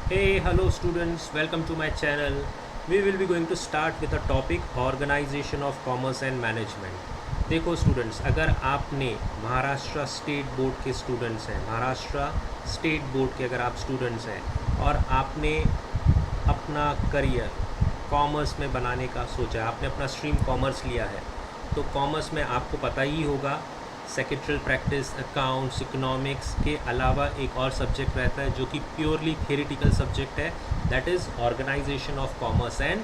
Hey, hello students, welcome to my channel. We will be going to start with a topic Organization of Commerce and Management. देखो students, अगर आपने Maharashtra state board के students हैं, Maharashtra state board के अगर आप students हैं और आपने अपना करियर कॉमर्स में बनाने का सोचा है, आपने अपना स्ट्रीम कॉमर्स लिया है, तो कॉमर्स में आपको पता ही होगा सेक्रेटरियल प्रैक्टिस, अकाउंट्स, इकोनॉमिक्स के अलावा एक और सब्जेक्ट रहता है जो कि प्योरली थियोरेटिकल सब्जेक्ट है, that is organisation of commerce and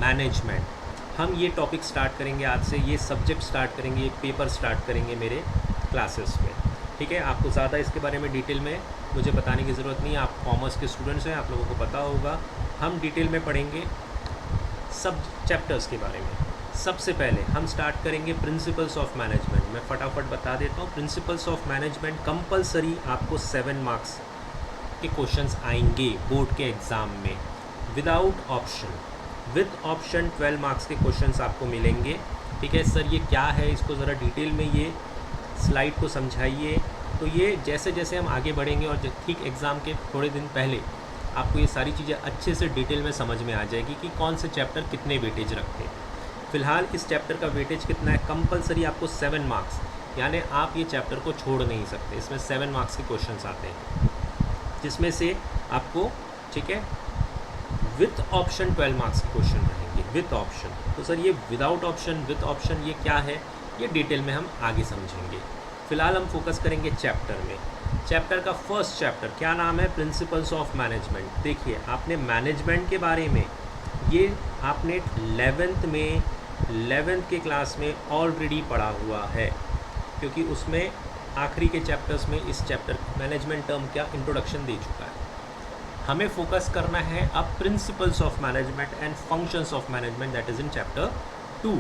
management. हम ये टॉपिक स्टार्ट करेंगे आज से, ये सब्जेक्ट स्टार्ट करेंगे, ये पेपर स्टार्ट करेंगे मेरे क्लासेस में। ठीक है, आपको ज़्यादा इसके बारे में डिटेल में मुझे बताने की ज़रूरत नहीं है, आप कॉमर्स के स्टूडेंट्स हैं, आप लोगों को पता होगा। हम डिटेल में पढ़ेंगे सब चैप्टर्स के बारे में। सबसे पहले हम स्टार्ट करेंगे प्रिंसिपल्स ऑफ मैनेजमेंट। मैं फटाफट बता देता हूँ, प्रिंसिपल्स ऑफ मैनेजमेंट कंपलसरी आपको 7 मार्क्स के क्वेश्चंस आएंगे बोर्ड के एग्ज़ाम में, without option. With option 12 marks के क्वेश्चंस आपको मिलेंगे। ठीक है सर, ये क्या है, इसको ज़रा डिटेल में ये स्लाइड को समझाइए। तो ये जैसे जैसे हम आगे बढ़ेंगे और ठीक एग्ज़ाम के थोड़े दिन पहले आपको ये सारी चीज़ें अच्छे से डिटेल में समझ में आ जाएगी कि कौन से चैप्टर कितने वेटेज रखते हैं। फ़िलहाल इस चैप्टर का वेटेज कितना है, कंपलसरी आपको 7 मार्क्स, यानी आप ये चैप्टर को छोड़ नहीं सकते। इसमें 7 मार्क्स के क्वेश्चंस आते हैं, जिसमें से आपको, ठीक है, विथ ऑप्शन 12 मार्क्स के क्वेश्चन रहेंगे, विथ ऑप्शन। तो सर ये विदाउट ऑप्शन, विथ ऑप्शन ये क्या है, ये डिटेल में हम आगे समझेंगे। फ़िलहाल हम फोकस करेंगे चैप्टर में। चैप्टर का फर्स्ट चैप्टर क्या नाम है, प्रिंसिपल्स ऑफ मैनेजमेंट। देखिए, आपने मैनेजमेंट के बारे में ये आपने 11th के क्लास में ऑलरेडी पढ़ा हुआ है, क्योंकि उसमें आखिरी के चैप्टर्स में इस चैप्टर मैनेजमेंट टर्म का इंट्रोडक्शन दे चुका है। हमें फोकस करना है अब principles of management and functions of management, that is in chapter 2।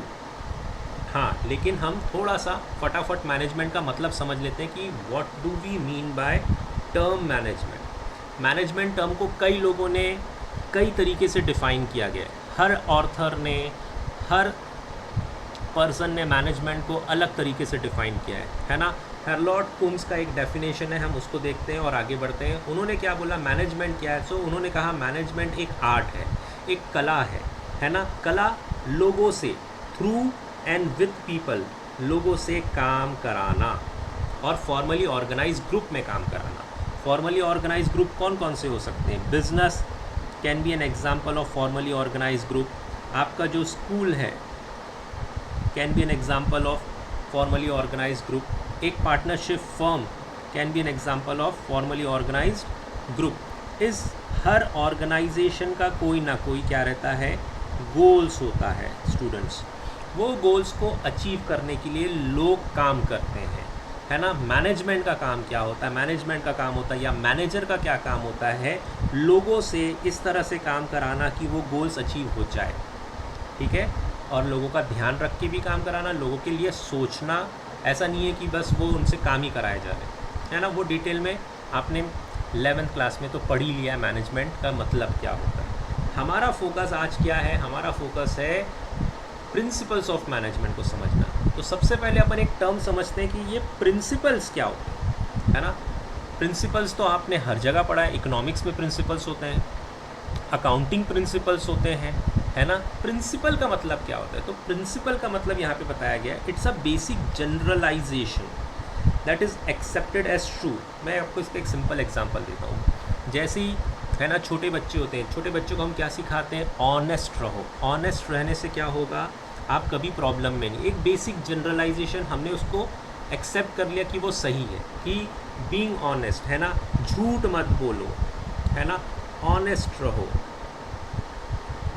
हाँ, लेकिन हम थोड़ा सा फटाफट मैनेजमेंट का मतलब समझ लेते हैं कि what do we mean by term management. Management term को कई लोगों ने कई तरीके से डिफ़ाइन किया गया है। हर ऑर्थर ने, हर पर्सन ने मैनेजमेंट को अलग तरीके से डिफ़ाइन किया है ना। हेरलॉट कुम्स का एक डेफिनेशन है, हम उसको देखते हैं और आगे बढ़ते हैं। उन्होंने क्या बोला, मैनेजमेंट क्या है, सो उन्होंने कहा मैनेजमेंट एक आर्ट है, एक कला है ना। कला लोगों से, थ्रू एंड विद पीपल, लोगों से काम कराना और फॉर्मली ऑर्गेनाइज ग्रुप में काम कराना। फॉर्मली ऑर्गेनाइज ग्रुप कौन कौन से हो सकते हैं, business can be an example of formally organize group. आपका जो स्कूल है can be an example of formally organize group. एक partnership firm can be an example of formally organize group. इस हर ऑर्गेनाइजेशन का कोई ना कोई क्या रहता है, गोल्स होता है स्टूडेंट्स। वो गोल्स को अचीव करने के लिए लोग काम करते हैं, है ना। मैनेजमेंट का काम क्या होता है, मैनेजमेंट का काम होता है या मैनेजर का क्या काम होता है, लोगों से इस तरह से काम कराना कि वो गोल्स अचीव हो जाए। ठीक है, और लोगों का ध्यान रख के भी काम कराना, लोगों के लिए सोचना। ऐसा नहीं है कि बस वो उनसे काम ही कराया जा रहे है ना। वो डिटेल में आपने 11th क्लास में तो पढ़ ही लिया है मैनेजमेंट का मतलब क्या होता है। हमारा फोकस आज क्या है, हमारा फोकस है प्रिंसिपल्स ऑफ मैनेजमेंट को समझना। तो सबसे पहले अपन एक टर्म समझते हैं कि ये प्रिंसिपल्स क्या होते हैं, है ना। प्रिंसिपल्स तो आपने हर जगह पढ़ा है, इकोनॉमिक्स में प्रिंसिपल्स होते हैं, अकाउंटिंग प्रिंसिपल्स होते हैं, है ना। प्रिंसिपल का मतलब क्या होता है, तो प्रिंसिपल का मतलब यहाँ पे बताया गया है, it's a basic generalisation that is accepted as true. मैं आपको इसका एक सिंपल एग्जांपल देता हूँ। जैसे ही, है ना, छोटे बच्चे होते हैं, छोटे बच्चों को हम क्या सिखाते हैं, ऑनेस्ट रहो। ऑनेस्ट रहने से क्या होगा, आप कभी प्रॉब्लम में नहीं। एक बेसिक जनरलाइजेशन हमने उसको एक्सेप्ट कर लिया कि वो सही है, कि बीइंग ऑनेस्ट, है ना, झूठ मत बोलो, है ना, ऑनेस्ट रहो।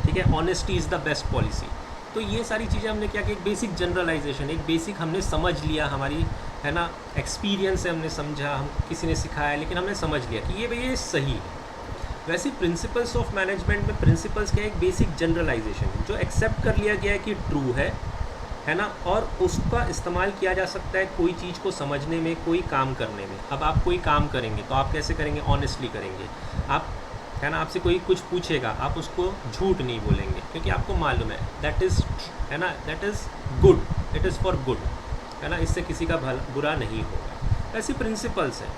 ठीक है, honesty is the best policy. तो ये सारी चीज़ें हमने क्या किया, एक बेसिक जनरलाइजेशन, एक बेसिक हमने समझ लिया, हमारी, है ना, एक्सपीरियंस से हमने समझा, हम किसी ने सिखाया लेकिन हमने समझ लिया कि ये भैया ये सही है। वैसे प्रिंसिपल्स ऑफ मैनेजमेंट में प्रिंसिपल्स क्या है, एक बेसिक जनरलाइजेशन है जो एक्सेप्ट कर लिया गया है कि ट्रू है ना, और उसका इस्तेमाल किया जा सकता है कोई चीज़ को समझने में, कोई काम करने में। अब आप कोई काम करेंगे तो आप कैसे करेंगे, ऑनेस्टली करेंगे। आप, है ना, आपसे कोई कुछ पूछेगा, आप उसको झूठ नहीं बोलेंगे, क्योंकि आपको मालूम है दैट इज़, है ना, that is good, it is for good, है ना, इससे किसी का बुरा नहीं होगा। ऐसी प्रिंसिपल्स हैं,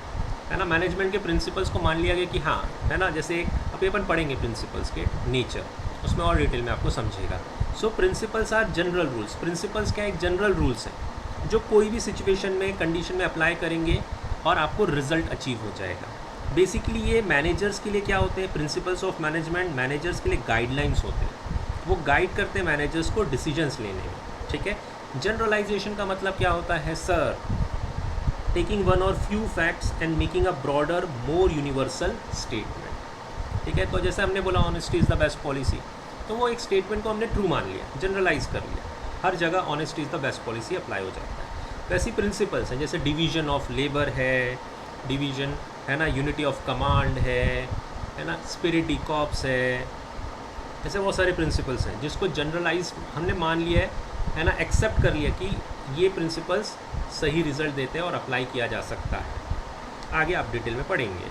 है ना। मैनेजमेंट के प्रिंसिपल्स को मान लिया गया कि हाँ, है ना, जैसे अभी अपन पढ़ेंगे प्रिंसिपल्स के नेचर, उसमें और डिटेल में आपको समझेगा। So principles are general rules. Principles क्या एक जनरल रूल्स है जो कोई भी सिचुएशन में, कंडीशन में अप्लाई करेंगे और आपको रिजल्ट अचीव हो जाएगा। बेसिकली ये मैनेजर्स के लिए क्या होते हैं, प्रिंसिपल्स ऑफ मैनेजमेंट मैनेजर्स के लिए गाइडलाइंस होते हैं, वो गाइड करते हैं मैनेजर्स को डिसीजंस लेने में, ठीक है। जनरलाइजेशन का मतलब क्या होता है, सर टेकिंग वन और few facts and making a broader more universal statement, ठीक है। तो जैसे हमने बोला honesty is the best policy, तो वो एक स्टेटमेंट को हमने ट्रू मान लिया, जनरलाइज कर लिया, हर जगह honesty is the best policy apply हो जाता है। वैसे प्रिंसिपल्स हैं, जैसे डिवीजन ऑफ लेबर है, डिवीजन है ना, यूनिटी ऑफ कमांड है ना, स्पिरिट डी कॉप्स है, ऐसे बहुत सारे प्रिंसिपल्स हैं जिसको जनरलाइज हमने मान लिया है ना, एक्सेप्ट कर लिया कि ये प्रिंसिपल्स सही रिजल्ट देते हैं और अप्लाई किया जा सकता है। आगे आप डिटेल में पढ़ेंगे,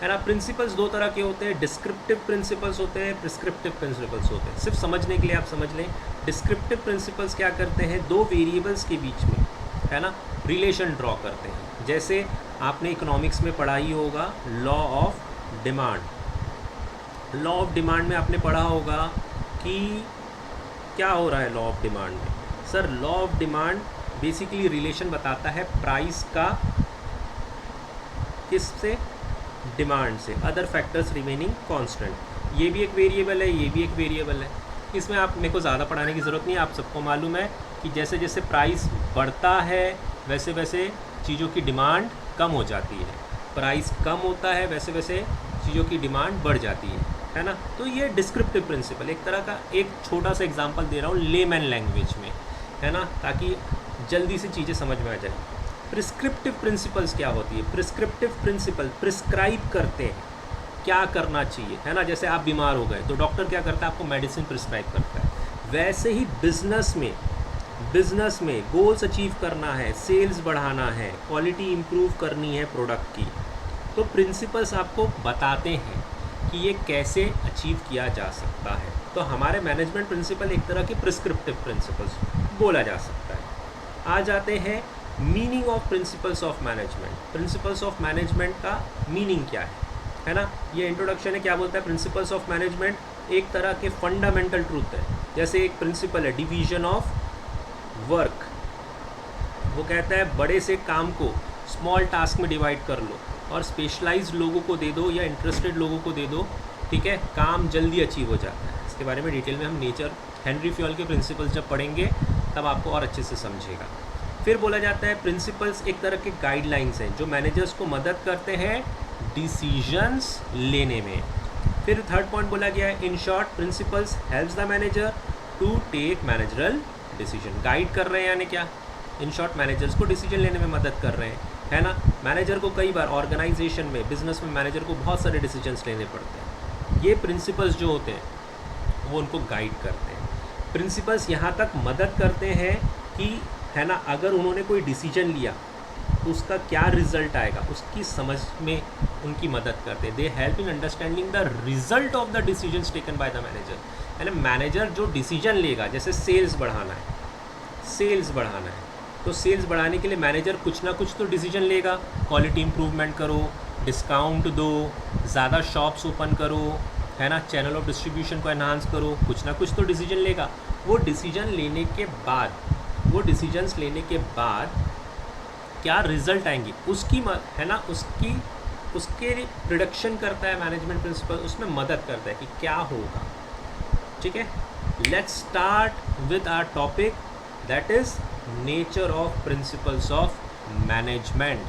है ना। प्रिंसिपल्स दो तरह के होते हैं, डिस्क्रिप्टिव प्रिंसिपल्स होते हैं, प्रिस्क्रिप्टिव प्रिंसिपल्स होते हैं। सिर्फ समझने के लिए आप समझ लें, डिस्क्रिप्टिव प्रिंसिपल्स क्या करते हैं, दो वेरिएबल्स के बीच में, है ना, रिलेशन ड्रॉ करते हैं। जैसे आपने इकोनॉमिक्स में पढ़ा ही होगा law of demand. Law of demand में आपने पढ़ा होगा कि क्या हो रहा है लॉ ऑफ डिमांड में। Sir law of demand basically relation बताता है प्राइस का किससे, डिमांड से, अदर फैक्टर्स रिमेनिंग कांस्टेंट। ये भी एक वेरिएबल है, ये भी एक वेरिएबल है। इसमें आप मेरे को ज़्यादा पढ़ाने की ज़रूरत नहीं है, आप सबको मालूम है कि जैसे जैसे प्राइस बढ़ता है वैसे वैसे चीज़ों की डिमांड कम हो जाती है, प्राइस कम होता है वैसे वैसे चीज़ों की डिमांड बढ़ जाती है ना। तो ये डिस्क्रिप्टिव प्रिंसिपल, एक तरह का एक छोटा सा एग्जांपल दे रहा हूँ लेमैन लैंग्वेज में, है ना, ताकि जल्दी से चीज़ें समझ में आ जाए। प्रिस्क्रिप्टिव प्रिंसिपल्स क्या होती है, प्रिस्क्रिप्टिव प्रिंसिपल प्रिस्क्राइब करते हैं क्या करना चाहिए, है ना। जैसे आप बीमार हो गए तो डॉक्टर क्या करता है, आपको मेडिसिन प्रिस्क्राइब करता है। वैसे ही बिजनेस में गोल्स अचीव करना है, सेल्स बढ़ाना है, क्वालिटी इम्प्रूव करनी है प्रोडक्ट की, तो प्रिंसिपल्स आपको बताते हैं कि ये कैसे अचीव किया जा सकता है। तो हमारे मैनेजमेंट प्रिंसिपल एक तरह के प्रिस्क्रिप्टिव प्रिंसिपल्स बोला जा सकता है। आ जाते हैं meaning of principles of management. Principles of management का मीनिंग क्या है ना। ये इंट्रोडक्शन है, क्या बोलता है, प्रिंसिपल्स ऑफ मैनेजमेंट एक तरह के फंडामेंटल ट्रूथ है। जैसे एक प्रिंसिपल है डिवीजन ऑफ वर्क, वो कहता है बड़े से काम को स्मॉल टास्क में डिवाइड कर लो और स्पेशलाइज्ड लोगों को दे दो या इंटरेस्टेड लोगों को दे दो, ठीक है, काम जल्दी अचीव हो जाता है। इसके बारे में डिटेल में हम नेचर हेनरी फ्योल के प्रिंसिपल्स जब पढ़ेंगे तब आपको और अच्छे से समझेगा। फिर बोला जाता है प्रिंसिपल्स एक तरह के गाइडलाइंस हैं जो मैनेजर्स को मदद करते हैं डिसीजंस लेने में। फिर थर्ड पॉइंट बोला गया है, in short principles helps the manager to take managerial decision. Guide कर रहे हैं यानी क्या, इन शॉर्ट मैनेजर्स को डिसीजन लेने में मदद कर रहे हैं, है ना। मैनेजर को कई बार ऑर्गेनाइजेशन में, बिजनेस में मैनेजर को बहुत सारे डिसीजंस लेने पड़ते हैं, ये प्रिंसिपल्स जो होते हैं वो उनको गाइड करते हैं। प्रिंसिपल्स यहाँ तक मदद करते हैं कि, है ना, अगर उन्होंने कोई डिसीजन लिया तो उसका क्या रिजल्ट आएगा उसकी समझ में उनकी मदद करते हैं। दे help in understanding the result of the decisions taken by the manager. यानी मैनेजर जो डिसीजन लेगा, जैसे सेल्स बढ़ाना है, तो सेल्स बढ़ाने के लिए मैनेजर कुछ ना कुछ तो डिसीजन लेगा, क्वालिटी इंप्रूवमेंट करो, डिस्काउंट दो, ज़्यादा शॉप्स ओपन करो, है ना, चैनल ऑफ डिस्ट्रीब्यूशन को एनहांस करो, कुछ ना कुछ तो डिसीजन लेगा। वो डिसीजंस लेने के बाद क्या रिजल्ट आएंगी उसकी, है ना, उसके प्रिडिक्शन करता है मैनेजमेंट प्रिंसिपल, उसमें मदद करता है कि क्या होगा, ठीक है। Let's start with our topic that is nature of principles of management,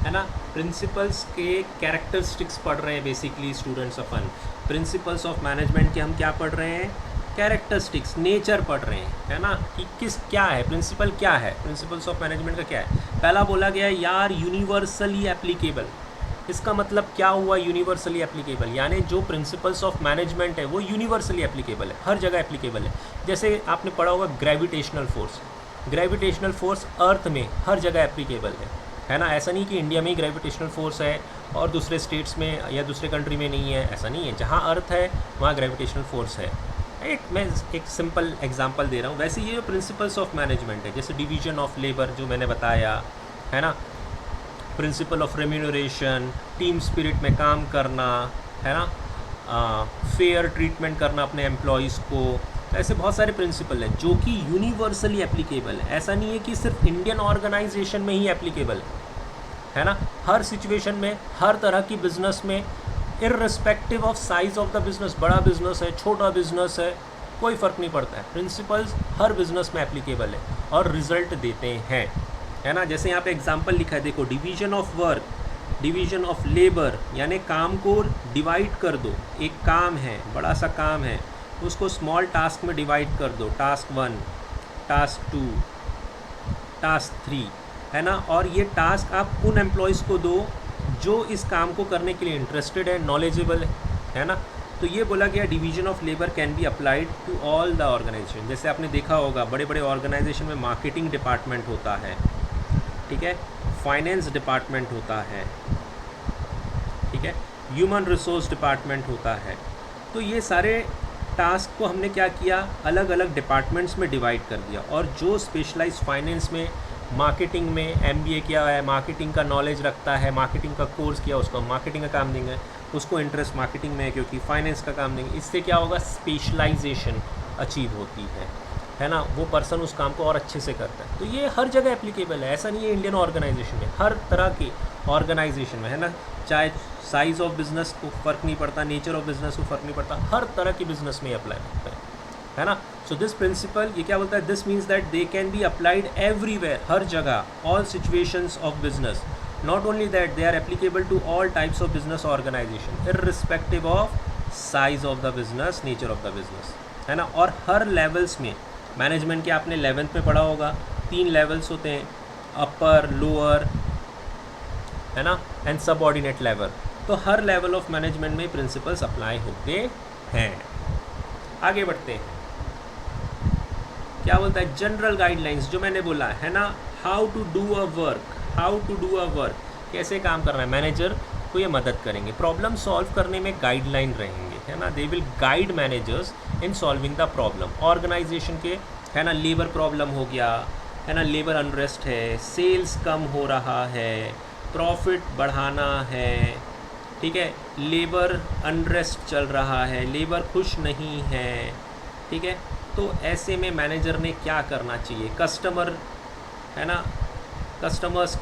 है ना। प्रिंसिपल्स के कैरेक्टरिस्टिक्स पढ़ रहे हैं बेसिकली स्टूडेंट्स अपन। प्रिंसिपल्स ऑफ मैनेजमेंट के हम क्या पढ़ रहे हैं, कैरेक्टरिस्टिक्स, नेचर पढ़ रहे हैं, है ना, कि क्या है प्रिंसिपल, क्या है प्रिंसिपल्स ऑफ मैनेजमेंट का क्या है। पहला बोला गया यार यूनिवर्सली एप्लीकेबल। इसका मतलब क्या हुआ यूनिवर्सली एप्लीकेबल, यानी जो प्रिंसिपल्स ऑफ मैनेजमेंट है वो यूनिवर्सली एप्लीकेबल है, हर जगह एप्लीकेबल है। जैसे आपने पढ़ा होगा ग्रेविटेशनल फोर्स अर्थ में हर जगह एप्लीकेबल है ना। ऐसा नहीं कि इंडिया में ही ग्रेविटेशनल फोर्स है और दूसरे स्टेट्स में या दूसरे कंट्री में नहीं है, ऐसा नहीं है। जहाँ अर्थ है वहाँ ग्रेविटेशनल फोर्स है। मैं एक सिंपल एग्जांपल दे रहा हूँ। वैसे ये जो प्रिंसिपल्स ऑफ मैनेजमेंट है, जैसे डिवीजन ऑफ लेबर जो मैंने बताया, है ना, principle of remuneration, team spirit में काम करना, है ना, फेयर ट्रीटमेंट करना अपने एम्प्लॉयज़ को। ऐसे बहुत सारे प्रिंसिपल हैं जो कि यूनिवर्सली एप्लीकेबल है। ऐसा नहीं है कि सिर्फ इंडियन ऑर्गेनाइजेशन में ही एप्लीकेबल है ना, हर सिचुएशन में, हर तरह की बिजनेस में, irrespective of size of the business, बड़ा बिजनेस है, छोटा बिजनेस है, कोई फ़र्क नहीं पड़ता है, प्रिंसिपल्स हर बिजनेस में एप्लीकेबल है और रिजल्ट देते हैं, है ना। जैसे यहाँ पे एग्जांपल लिखा है, देखो, division of work, division of labour, यानी काम को डिवाइड कर दो। एक काम है, बड़ा सा काम है, उसको स्मॉल टास्क में डिवाइड कर दो, टास्क 1, टास्क 2, टास्क 3, है ना। और ये टास्क आप उन एम्प्लॉयज़ को दो जो इस काम को करने के लिए इंटरेस्टेड है, नॉलेजेबल है ना। तो ये बोला गया division of labour can be applied to all the organisation. जैसे आपने देखा होगा बड़े बड़े ऑर्गेनाइजेशन में मार्केटिंग डिपार्टमेंट होता है, ठीक है, फाइनेंस डिपार्टमेंट होता है, ठीक है, ह्यूमन रिसोर्स डिपार्टमेंट होता है। तो ये सारे टास्क को हमने क्या किया, अलग अलग डिपार्टमेंट्स में डिवाइड कर दिया। और जो स्पेशलाइज फाइनेंस में, मार्केटिंग में एमबीए किया है, मार्केटिंग का नॉलेज रखता है, मार्केटिंग का कोर्स किया, उसको मार्केटिंग का काम देंगे, उसको इंटरेस्ट मार्केटिंग में है क्योंकि फाइनेंस का काम देंगे। इससे क्या होगा, स्पेशलाइजेशन अचीव होती है ना, वो पर्सन उस काम को और अच्छे से करता है। तो ये हर जगह एप्लीकेबल है, ऐसा नहीं है इंडियन ऑर्गेनाइजेशन में, हर तरह की ऑर्गेनाइजेशन में, है ना। चाहे साइज़ ऑफ बिज़नेस को फ़र्क नहीं पड़ता, नेचर ऑफ बिज़नेस को फ़र्क नहीं पड़ता, हर तरह की बिज़नेस में अप्लाई होता है ना। सो दिस प्रिंसिपल ये क्या बोलता है, this means that they can be applied everywhere, हर जगह, all situations of business. Not only that, they are applicable to all types of business organization irrespective of size of the business, nature of the business, है ना। और हर levels में, management के आपने 11th में पढ़ा होगा, 3 लेवल्स होते हैं, अपर, लोअर, है ना, एंड सबऑर्डिनेट लेवल। तो हर लेवल ऑफ मैनेजमेंट में प्रिंसिपल्स अप्लाई होते हैं। आगे बढ़ते हैं, क्या बोलता है, जनरल गाइडलाइंस, जो मैंने बोला है ना, how to do a work, how to do a work, कैसे काम करना है, मैनेजर को ये मदद करेंगे, प्रॉब्लम सॉल्व करने में गाइडलाइन रहेंगे, है ना। They will guide managers in solving the problem organisation के, है ना। लेबर प्रॉब्लम हो गया, है ना, लेबर अनरेस्ट है, सेल्स कम हो रहा है, प्रॉफिट बढ़ाना है, ठीक है, लेबर अनरेस्ट चल रहा है, लेबर खुश नहीं है, ठीक है। तो ऐसे में मैनेजर ने क्या करना चाहिए, कस्टमर, है ना, कस्टमर्स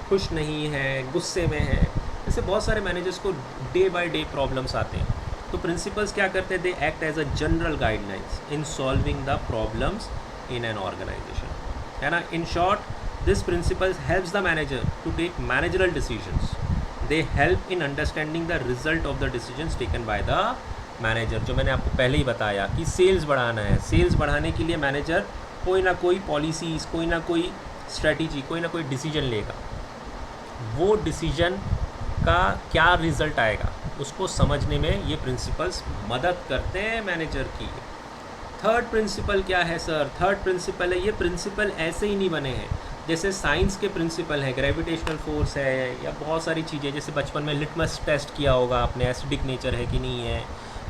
खुश नहीं है, गुस्से में है, ऐसे बहुत सारे मैनेजर्स को डे बाय डे प्रॉब्लम्स आते हैं। तो प्रिंसिपल्स क्या करते हैं, they act as a general guidelines in solving the problems in an organisation, है ना। In short, this principles helps the manager to take managerial decisions, they help in understanding the result of the decisions taken by the manager. जो मैंने आपको पहले ही बताया कि sales बढ़ाना है, सेल्स बढ़ाने के लिए मैनेजर कोई ना कोई पॉलिसीज़, कोई ना कोई स्ट्रेटजी, कोई ना कोई डिसीजन लेगा। वो डिसीजन का क्या रिज़ल्ट आएगा उसको समझने में ये प्रिंसिपल्स मदद करते हैं मैनेजर की। थर्ड प्रिंसिपल क्या है सर, थर्ड प्रिंसिपल है, ये प्रिंसिपल ऐसे ही नहीं बने हैं जैसे साइंस के प्रिंसिपल है, ग्रेविटेशनल फोर्स है, या बहुत सारी चीज़ें, जैसे बचपन में लिटमस टेस्ट किया होगा आपने, एसिडिक नेचर है कि नहीं है,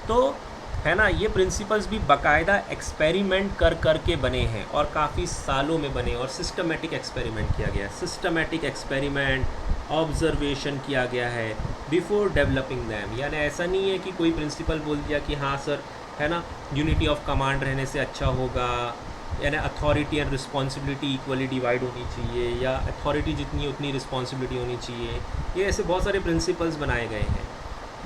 तो है ना। ये प्रिंसिपल्स भी बाकायदा एक्सपेरिमेंट कर कर के बने हैं और काफ़ी सालों में बने, और सिस्टमेटिक एक्सपेरिमेंट किया गया है, सिस्टमेटिक एक्सपेरिमेंट, ऑब्जर्वेशन किया गया है बिफोर डेवलपिंग दैम। यानी ऐसा नहीं है कि कोई प्रिंसिपल बोल दिया कि हाँ सर, है ना, यूनिटी ऑफ कमांड रहने से अच्छा होगा, यानी authority and responsibility equally divide होनी चाहिए, या अथॉरिटी जितनी उतनी रिस्पॉन्सिबिलिटी होनी चाहिए। ये ऐसे बहुत सारे प्रिंसिपल्स बनाए गए हैं।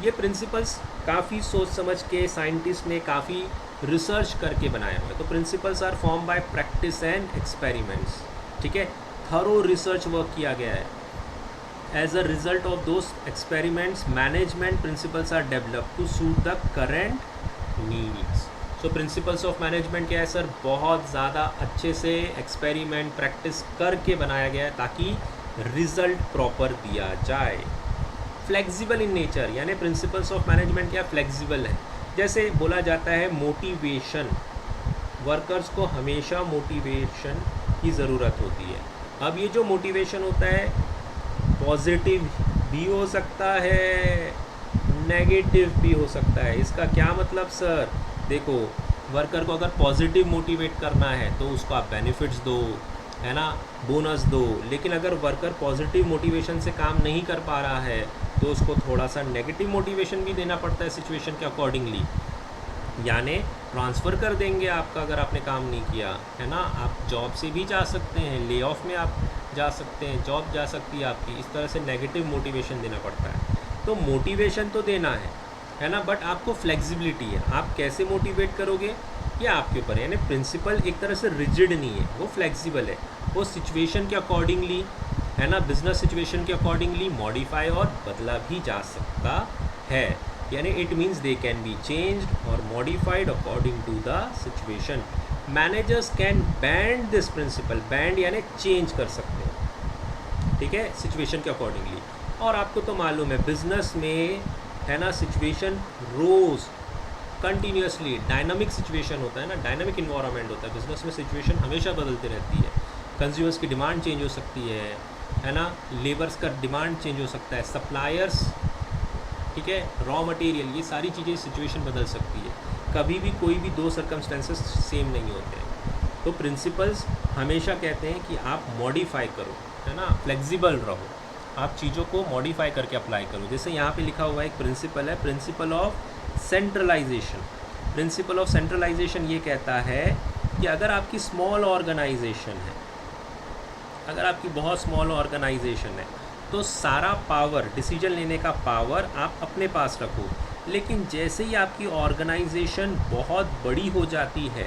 ये प्रिंसिपल्स काफ़ी सोच समझ के साइंटिस्ट ने काफ़ी रिसर्च करके बनाया हुआ है। तो principles are form by practice and experiments, ठीक है, थरो रिसर्च वर्क किया गया है। As a result of those experiments, management principles are developed to suit the current needs. So principles of management क्या है सर, बहुत ज़्यादा अच्छे से एक्सपेरिमेंट, प्रैक्टिस करके बनाया गया है ताकि रिजल्ट प्रॉपर दिया जाए। फ्लेक्सिबल इन नेचर, यानी प्रिंसिपल्स ऑफ मैनेजमेंट क्या फ्लेक्सिबल है। जैसे बोला जाता है मोटिवेशन, वर्कर्स को हमेशा मोटिवेशन की ज़रूरत होती है। अब ये जो मोटिवेशन होता है पॉजिटिव भी हो सकता है, नेगेटिव भी हो सकता है। इसका क्या मतलब सर, देखो, वर्कर को अगर पॉजिटिव मोटिवेट करना है तो उसको आप बेनिफिट्स दो, है ना, बोनस दो। लेकिन अगर वर्कर पॉजिटिव मोटिवेशन से काम नहीं कर पा रहा है तो उसको थोड़ा सा नेगेटिव मोटिवेशन भी देना पड़ता है सिचुएशन के अकॉर्डिंगली, यानी ट्रांसफ़र कर देंगे आपका अगर आपने काम नहीं किया, है ना। आप जॉब से भी जा सकते हैं, ले ऑफ में आप जा सकते हैं, जॉब जा सकती है आपकी। इस तरह से नेगेटिव मोटिवेशन देना पड़ता है। तो मोटिवेशन तो देना है ना, बट आपको फ्लेक्सिबिलिटी है, आप कैसे मोटिवेट करोगे ये आपके ऊपर है। यानी प्रिंसिपल एक तरह से रिजिड नहीं है, वो फ्लेक्सिबल है, वो सिचुएशन के अकॉर्डिंगली, है ना, बिजनेस सिचुएशन के अकॉर्डिंगली मॉडिफाई और बदला भी जा सकता है। यानी it means they can be changed और modified according to the situation. Managers can bend this principle, bend यानी चेंज कर सकते हैं, ठीक है, सिचुएशन के अकॉर्डिंगली। और आपको तो मालूम है बिजनेस में, है ना, सिचुएशन रोज़ कंटिन्यूसली डायनामिक सिचुएशन होता है ना, डायनामिक इन्वायरमेंट होता है बिजनेस में, सिचुएशन हमेशा बदलती रहती है। कंज्यूमर्स की डिमांड चेंज हो सकती है ना, लेबर्स का डिमांड चेंज हो सकता है, सप्लायर्स, ठीक है, रॉ मटेरियल, ये सारी चीज़ें सिचुएशन बदल सकती है। कभी भी कोई भी दो सर्कमस्टेंसेस सेम नहीं होते हैं। तो प्रिंसिपल्स हमेशा कहते हैं कि आप मॉडिफाई करो, है ना, फ्लेक्सिबल रहो, आप चीज़ों को मॉडिफाई करके अप्लाई करो। जैसे यहाँ पे लिखा हुआ एक प्रिंसिपल है, principle of centralisation. Principle of centralisation ये कहता है कि अगर आपकी स्मॉल ऑर्गेनाइजेशन है, अगर आपकी बहुत स्मॉल ऑर्गेनाइजेशन है, तो सारा पावर, डिसीजन लेने का पावर आप अपने पास रखो। लेकिन जैसे ही आपकी ऑर्गेनाइजेशन बहुत बड़ी हो जाती है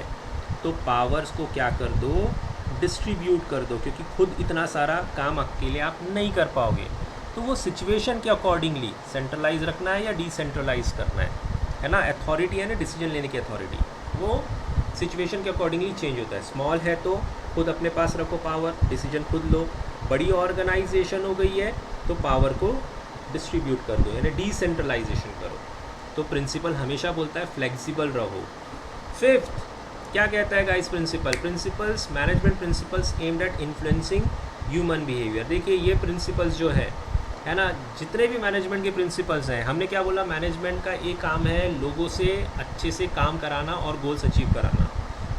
तो पावर्स को क्या कर दो, डिस्ट्रीब्यूट कर दो, क्योंकि खुद इतना सारा काम अकेले आप नहीं कर पाओगे। तो वो सिचुएशन के अकॉर्डिंगली सेंट्रलाइज रखना है या डिसेंट्रलाइज करना है ना। अथॉरिटी है ना, डिसीजन लेने की अथॉरिटी, वो सिचुएशन के अकॉर्डिंगली चेंज होता है। स्मॉल है तो खुद अपने पास रखो पावर, डिसीजन खुद लो। बड़ी ऑर्गेनाइजेशन हो गई है तो पावर को डिस्ट्रीब्यूट कर दो, यानी डिसेंट्रलाइजेशन करो। तो प्रिंसिपल हमेशा बोलता है फ्लेक्सिबल रहो। फिफ्थ क्या कहता है guys principle? Principles, management principles aimed at influencing human behaviour. देखिए ये प्रिंसिपल्स जो है ना, जितने भी मैनेजमेंट के प्रिंसिपल्स हैं, हमने क्या बोला, मैनेजमेंट का एक काम है लोगों से अच्छे से काम कराना और गोल्स अचीव कराना।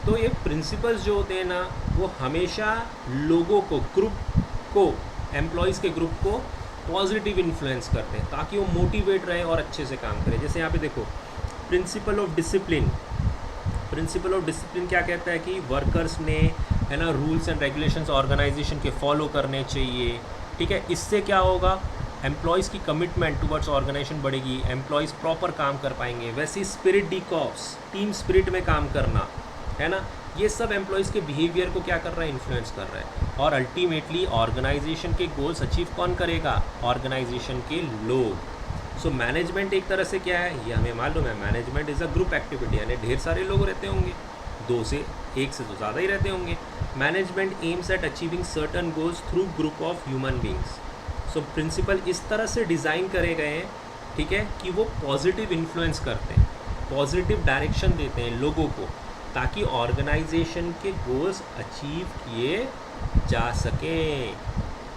तो ये प्रिंसिपल्स जो होते हैं ना, वो हमेशा लोगों को, ग्रुप को, एम्प्लॉयज़ के ग्रुप को पॉजिटिव इन्फ्लुएंस करते हैं ताकि वो मोटिवेट रहे और अच्छे से काम करें। जैसे यहाँ पे देखो principle of discipline. Principle of discipline क्या कहता है कि वर्कर्स ने, है ना, रूल्स एंड रेगुलेशंस ऑर्गेनाइजेशन के फॉलो करने चाहिए, ठीक है। इससे क्या होगा, एम्प्लॉयज़ की कमिटमेंट टुवर्ड्स ऑर्गेनाइजेशन बढ़ेगी, एम्प्लॉयज़ प्रॉपर काम कर पाएंगे। वैसे ही spirit de corps, team spirit में काम करना, है ना, ये सब एम्प्लॉयज़ के बिहेवियर को क्या कर रहा है, इन्फ्लुएंस कर रहा है। और अल्टीमेटली ऑर्गेनाइजेशन के गोल्स अचीव कौन करेगा, ऑर्गेनाइजेशन के लोग। सो मैनेजमेंट एक तरह से क्या है, ये हमें मालूम है, management is a group activity, यानी ढेर सारे लोग रहते होंगे, दो से एक से तो ज़्यादा ही रहते होंगे। Management aims at achieving certain goals through group of human beings. So principle इस तरह से डिज़ाइन करे गए हैं, ठीक है, कि वो पॉजिटिव इन्फ्लुएंस करते हैं, पॉजिटिव डायरेक्शन देते हैं लोगों को, ताकि ऑर्गेनाइजेशन के गोल्स अचीव किए जा सकें,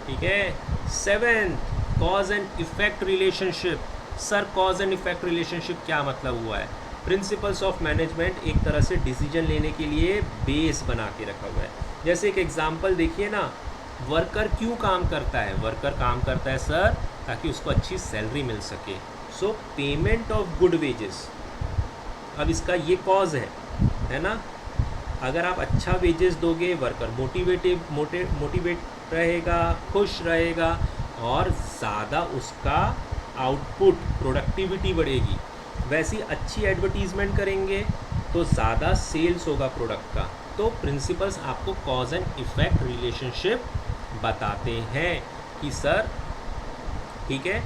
ठीक है। 7th, cause and effect relationship. Sir cause and effect relationship क्या मतलब हुआ है? प्रिंसिपल्स ऑफ मैनेजमेंट एक तरह से डिसीजन लेने के लिए बेस बना के रखा हुआ है। जैसे एक एग्जांपल देखिए ना, वर्कर क्यों काम करता है? वर्कर काम करता है सर ताकि उसको अच्छी सैलरी मिल सके। सो पेमेंट ऑफ गुड वेजेस, अब इसका ये कॉज है ना। अगर आप अच्छा वेजेस दोगे, वर्कर मोटिवेट रहेगा, खुश रहेगा और ज़्यादा उसका आउटपुट, प्रोडक्टिविटी बढ़ेगी। वैसी अच्छी एडवर्टीज़मेंट करेंगे तो ज़्यादा सेल्स होगा प्रोडक्ट का। तो प्रिंसिपल्स आपको कॉज एंड इफ़ेक्ट रिलेशनशिप बताते हैं कि सर, ठीक है,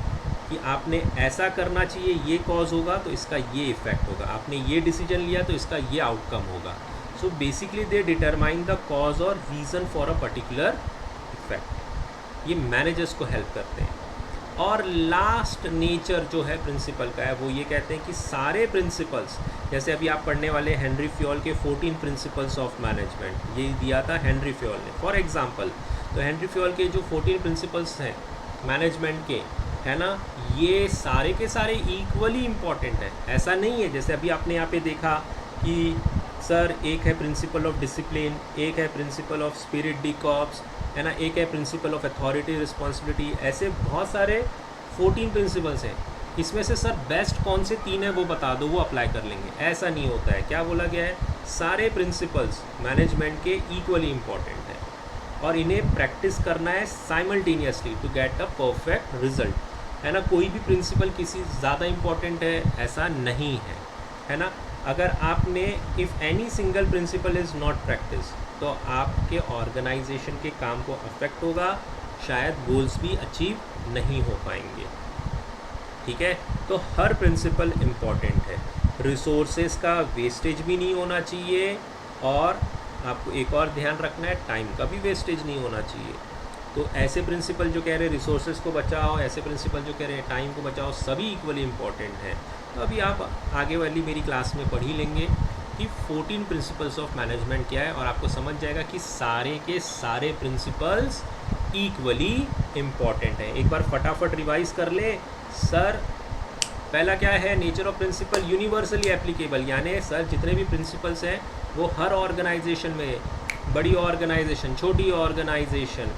कि आपने ऐसा करना चाहिए, ये कॉज होगा तो इसका ये इफ़ेक्ट होगा, आपने ये डिसीजन लिया तो इसका ये आउटकम होगा। So basically they determine the cause और reason for a particular effect. ये मैनेजर्स को हेल्प करते हैं। और लास्ट नेचर जो है प्रिंसिपल का है, वो ये कहते हैं कि सारे प्रिंसिपल्स, जैसे अभी आप पढ़ने वाले हेनरी फ्योल के 14 प्रिंसिपल्स ऑफ मैनेजमेंट, ये दिया था हेनरी फ्योल ने फॉर एग्जांपल। तो हेनरी फ्योल के जो 14 प्रिंसिपल्स हैं मैनेजमेंट के, है ना, ये सारे के सारे इक्वली इम्पॉर्टेंट हैं। ऐसा नहीं है जैसे अभी आपने यहाँ पे देखा कि सर एक है प्रिंसिपल ऑफ डिसिप्लिन, एक है principle of spirit de cops, है ना, एक है प्रिंसिपल ऑफ अथॉरिटी रिस्पॉन्सिबिलिटी। ऐसे बहुत सारे 14 प्रिंसिपल्स हैं, इसमें से सर बेस्ट कौन से 3 है वो बता दो, वो अप्लाई कर लेंगे। ऐसा नहीं होता है। क्या बोला गया है? सारे प्रिंसिपल्स मैनेजमेंट के इक्वली इम्पॉर्टेंट है और इन्हें प्रैक्टिस करना है simultaneously to get a perfect result, है ना। कोई भी प्रिंसिपल किसी ज़्यादा इम्पॉर्टेंट है ऐसा नहीं है ना। अगर आपने if any single principle is not practice तो आपके ऑर्गेनाइजेशन के काम को अफेक्ट होगा, शायद गोल्स भी अचीव नहीं हो पाएंगे। ठीक है, तो हर प्रिंसिपल इम्पॉर्टेंट है। रिसोर्सेज का वेस्टेज भी नहीं होना चाहिए और आपको एक और ध्यान रखना है, टाइम का भी वेस्टेज नहीं होना चाहिए। तो ऐसे प्रिंसिपल जो कह रहे हैं रिसोर्सेज को बचाओ, ऐसे प्रिंसिपल जो कह रहे हैं टाइम को बचाओ, सभी इक्वली इम्पॉर्टेंट है। तो अभी आप आगे वाली मेरी क्लास में पढ़ ही लेंगे कि 14 प्रिंसिपल्स ऑफ मैनेजमेंट क्या है और आपको समझ जाएगा कि सारे के सारे प्रिंसिपल्स इक्वली इम्पॉर्टेंट हैं। एक बार फटाफट रिवाइज कर ले सर। पहला क्या है? Nature of principle universally applicable, यानी सर जितने भी प्रिंसिपल्स हैं वो हर ऑर्गेनाइजेशन में, बड़ी ऑर्गेनाइजेशन, छोटी organisation,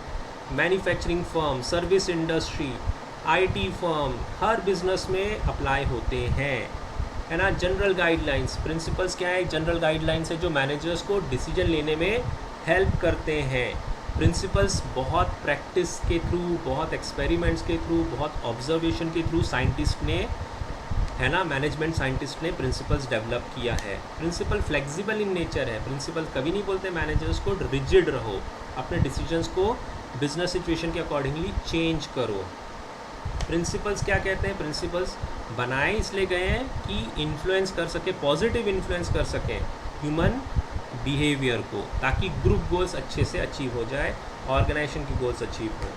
manufacturing firm, service industry, IT firm, हर बिजनेस में अप्लाई होते हैं, है ना। जनरल गाइडलाइंस, प्रिंसिपल्स क्या है? जनरल गाइडलाइंस है जो मैनेजर्स को डिसीजन लेने में हेल्प करते हैं। प्रिंसिपल्स बहुत प्रैक्टिस के थ्रू, बहुत एक्सपेरिमेंट्स के थ्रू, बहुत ऑब्जर्वेशन के थ्रू साइंटिस्ट ने, है ना, मैनेजमेंट साइंटिस्ट ने प्रिंसिपल्स डेवलप किया है। प्रिंसिपल फ्लेक्सिबल इन नेचर है। प्रिंसिपल कभी नहीं बोलते मैनेजर्स को रिजिड रहो, अपने डिसीजंस को बिजनेस सिचुएशन के अकॉर्डिंगली चेंज करो। प्रिंसिपल्स क्या कहते हैं? प्रिंसिपल्स बनाए इसलिए गए हैं कि इन्फ्लुएंस कर सके, पॉजिटिव इन्फ्लुएंस कर सकें ह्यूमन बिहेवियर को, ताकि ग्रुप गोल्स अच्छे से अचीव हो जाए, ऑर्गेनाइजेशन की गोल्स अचीव हो।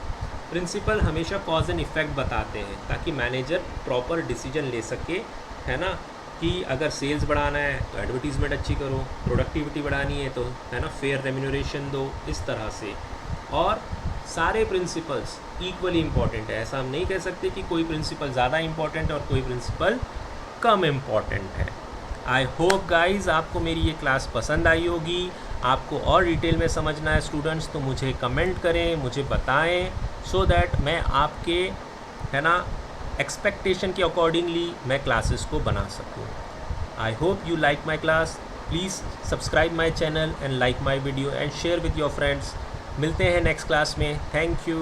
प्रिंसिपल हमेशा कॉज एंड इफ़ेक्ट बताते हैं ताकि मैनेजर प्रॉपर डिसीजन ले सके, है ना, कि अगर सेल्स बढ़ाना है तो एडवर्टीज़मेंट अच्छी करो, प्रोडक्टिविटी बढ़ानी है तो, है ना, फेयर रेम्यूनरेशन दो, इस तरह से। और सारे प्रिंसिपल्स इक्वली इम्पॉर्टेंट है। ऐसा हम नहीं कह सकते कि कोई प्रिंसिपल ज़्यादा इम्पॉर्टेंट है और कोई प्रिंसिपल कम इम्पॉर्टेंट है। आई होप गाइज आपको मेरी ये क्लास पसंद आई होगी। आपको और डिटेल में समझना है स्टूडेंट्स तो मुझे कमेंट करें, मुझे बताएं, सो दैट मैं आपके, है ना, एक्सपेक्टेशन के अकॉर्डिंगली मैं क्लासेस को बना सकूं। I hope you like my class. Please subscribe my channel and like my video and share with your friends. मिलते हैं नेक्स्ट क्लास में। Thank you.